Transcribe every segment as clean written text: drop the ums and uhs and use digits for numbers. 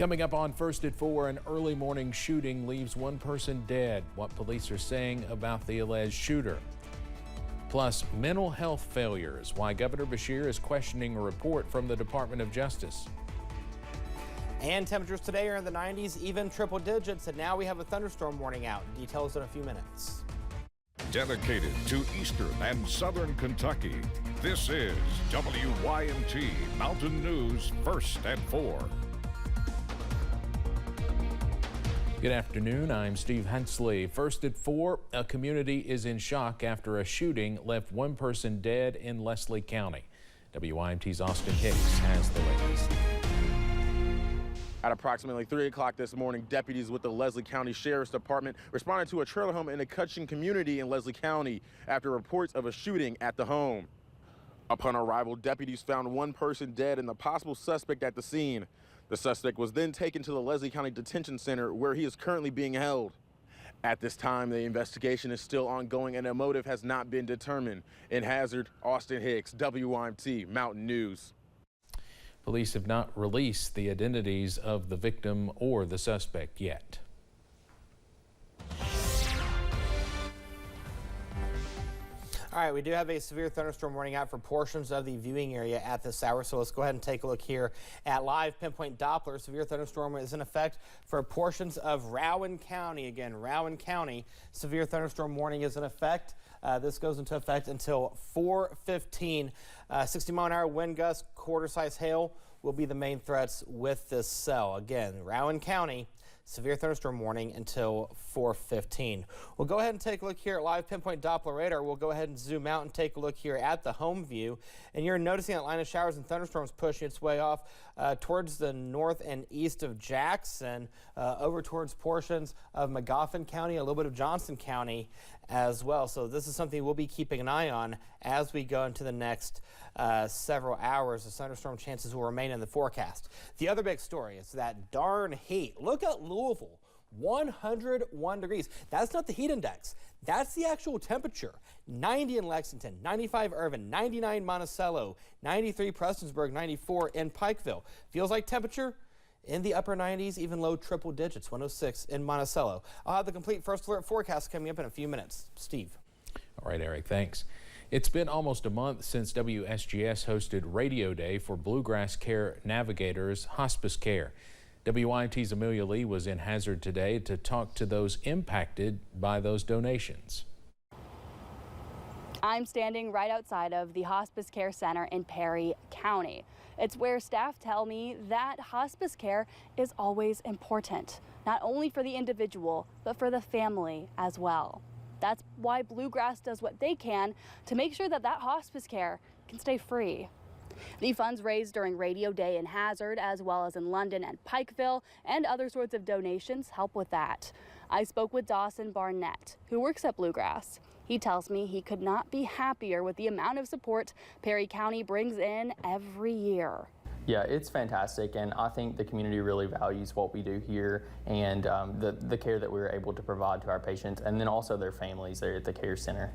Coming up on First at 4, an early morning shooting leaves one person dead. What police are saying about the alleged shooter. Plus, mental health failures, why Governor Beshear is questioning a report from the Department of Justice. And temperatures today are in the 90s, even triple digits, and now we have a thunderstorm warning out. Details in a few minutes. Dedicated to Eastern and Southern Kentucky, this is WYMT Mountain News First at 4. Good afternoon, I'm Steve Hensley. First at 4, a community is in shock after a shooting left one person dead in Leslie County. WYMT's Austin Hicks has the latest. At approximately 3 o'clock this morning, deputies with the Leslie County Sheriff's Department responded to a trailer home in a Cutchin community in Leslie County after reports of a shooting at the home. Upon arrival, deputies found one person dead and the possible suspect at the scene. The suspect was then taken to the Leslie County Detention Center, where he is currently being held. At this time, the investigation is still ongoing and a motive has not been determined. In Hazard, Austin Hicks, WYMT Mountain News. Police have not released the identities of the victim or the suspect yet. All right, we do have a severe thunderstorm warning out for portions of the viewing area at this hour, so let's go ahead and take a look here at live pinpoint Doppler. Severe thunderstorm is in effect for portions of Rowan County. Again, Rowan County, severe thunderstorm warning is in effect. This goes into effect until 4:15. 60-mile-an-hour wind gusts, quarter-size hail will be the main threats with this cell. Again, Rowan County, severe thunderstorm warning until 4:15. We'll go ahead and take a look here at live pinpoint Doppler radar. We'll go ahead and zoom out and take a look here at the home view. And you're noticing that line of showers and thunderstorms pushing its way off towards the north and east of Jackson, over towards portions of Magoffin County, a little bit of Johnson County as well. So this is something we'll be keeping an eye on as we go into the next several hours. The thunderstorm chances will remain in the forecast. The other big story is that darn heat. Look at Louisville, 101 degrees. That's not the heat index. That's the actual temperature. 90 in Lexington, 95 Irvin, 99 Monticello, 93 Prestonsburg, 94 in Pikeville. Feels like temperature in the upper 90s, even low triple digits, 106 in Monticello. I'll have the complete first alert forecast coming up in a few minutes. Steve. All right, Eric, thanks. It's been almost a month since WSGS hosted Radio Day for Bluegrass Care Navigators Hospice Care. WYMT's Amelia Lee was in Hazard today to talk to those impacted by those donations. I'm standing right outside of the Hospice Care Center in Perry County. It's where staff tell me that hospice care is always important, not only for the individual, but for the family as well. That's why Bluegrass does what they can to make sure that hospice care can stay free. The funds raised during Radio Day in Hazard, as well as in London and Pikeville, and other sorts of donations help with that. I spoke with Dawson Barnett, who works at Bluegrass. He tells me he could not be happier with the amount of support Perry County brings in every year. Yeah, it's fantastic, and I think the community really values what we do here and the care that we're able to provide to our patients, and then also their families there at the care center.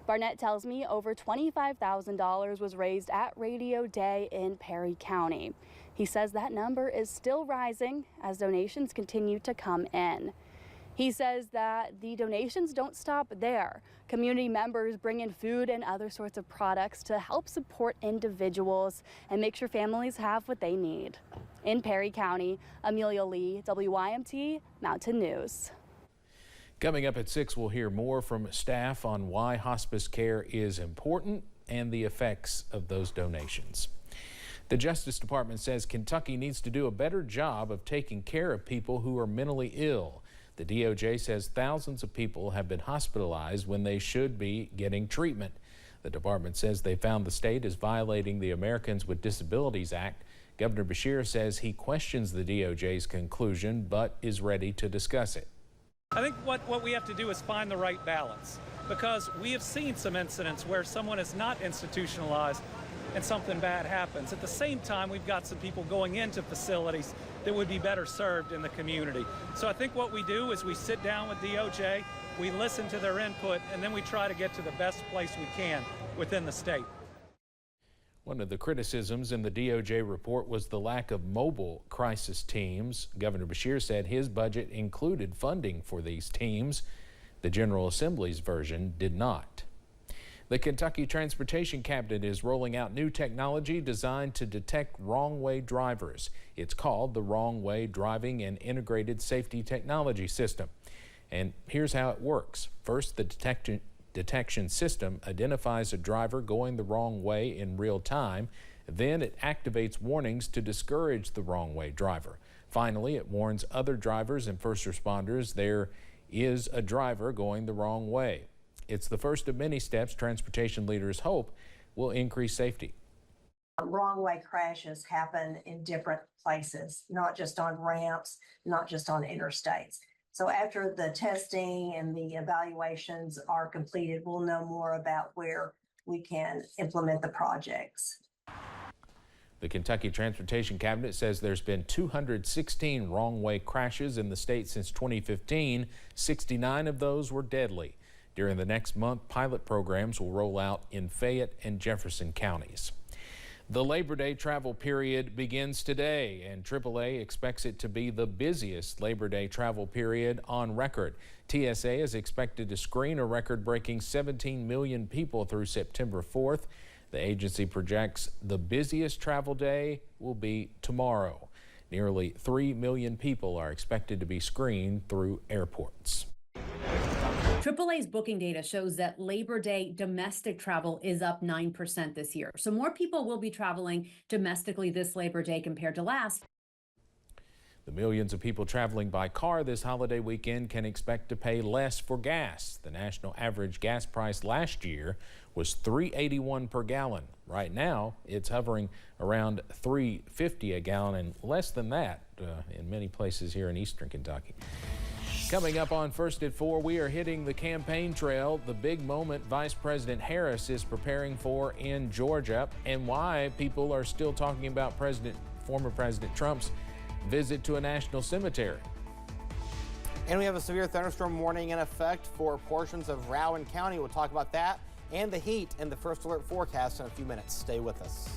Barnett tells me over $25,000 was raised at Radio Day in Perry County. He says that number is still rising as donations continue to come in. He says that the donations don't stop there. Community members bring in food and other sorts of products to help support individuals and make sure families have what they need. In Perry County, Amelia Lee, WYMT Mountain News. Coming up at 6, we'll hear more from staff on why hospice care is important and the effects of those donations. The Justice Department says Kentucky needs to do a better job of taking care of people who are mentally ill. The DOJ says thousands of people have been hospitalized when they should be getting treatment. The department says they found the state is violating the Americans with Disabilities Act. Governor Beshear says he questions the DOJ's conclusion but is ready to discuss it. I think what we have to do is find the right balance, because we have seen some incidents where someone is not institutionalized and something bad happens. At the same time, we've got some people going into facilities that would be better served in the community. So I think what we do is we sit down with DOJ, we listen to their input, and then we try to get to the best place we can within the state. One of the criticisms in the DOJ report was the lack of mobile crisis teams. Governor Beshear said his budget included funding for these teams. The General Assembly's version did not. The Kentucky Transportation Cabinet is rolling out new technology designed to detect wrong-way drivers. It's called the Wrong Way Driving and Integrated Safety Technology System. And here's how it works. First, the detection system identifies a driver going the wrong way in real time. Then it activates warnings to discourage the wrong-way driver. Finally, it warns other drivers and first responders there is a driver going the wrong way. It's the first of many steps transportation leaders hope will increase safety. Wrong way crashes happen in different places, not just on ramps, not just on interstates. So after the testing and the evaluations are completed, we'll know more about where we can implement the projects. The Kentucky Transportation Cabinet says there's been 216 wrong-way crashes in the state since 2015. 69 of those were deadly. During the next month, pilot programs will roll out in Fayette and Jefferson counties. The Labor Day travel period begins today, and AAA expects it to be the busiest Labor Day travel period on record. TSA is expected to screen a record-breaking 17 million people through September 4th. The agency projects the busiest travel day will be tomorrow. Nearly 3 million people are expected to be screened through airports. AAA's booking data shows that Labor Day domestic travel is up 9% this year. So more people will be traveling domestically this Labor Day compared to last. The millions of people traveling by car this holiday weekend can expect to pay less for gas. The national average gas price last year was $3.81 per gallon. Right now, it's hovering around $3.50 a gallon and less than that in many places here in eastern Kentucky. Coming up on First at 4, we are hitting the campaign trail, the big moment Vice President Harris is preparing for in Georgia, and why people are still talking about former President Trump's visit to a national cemetery. And we have a severe thunderstorm warning in effect for portions of Rowan County. We'll talk about that and the heat in the First Alert forecast in a few minutes. Stay with us.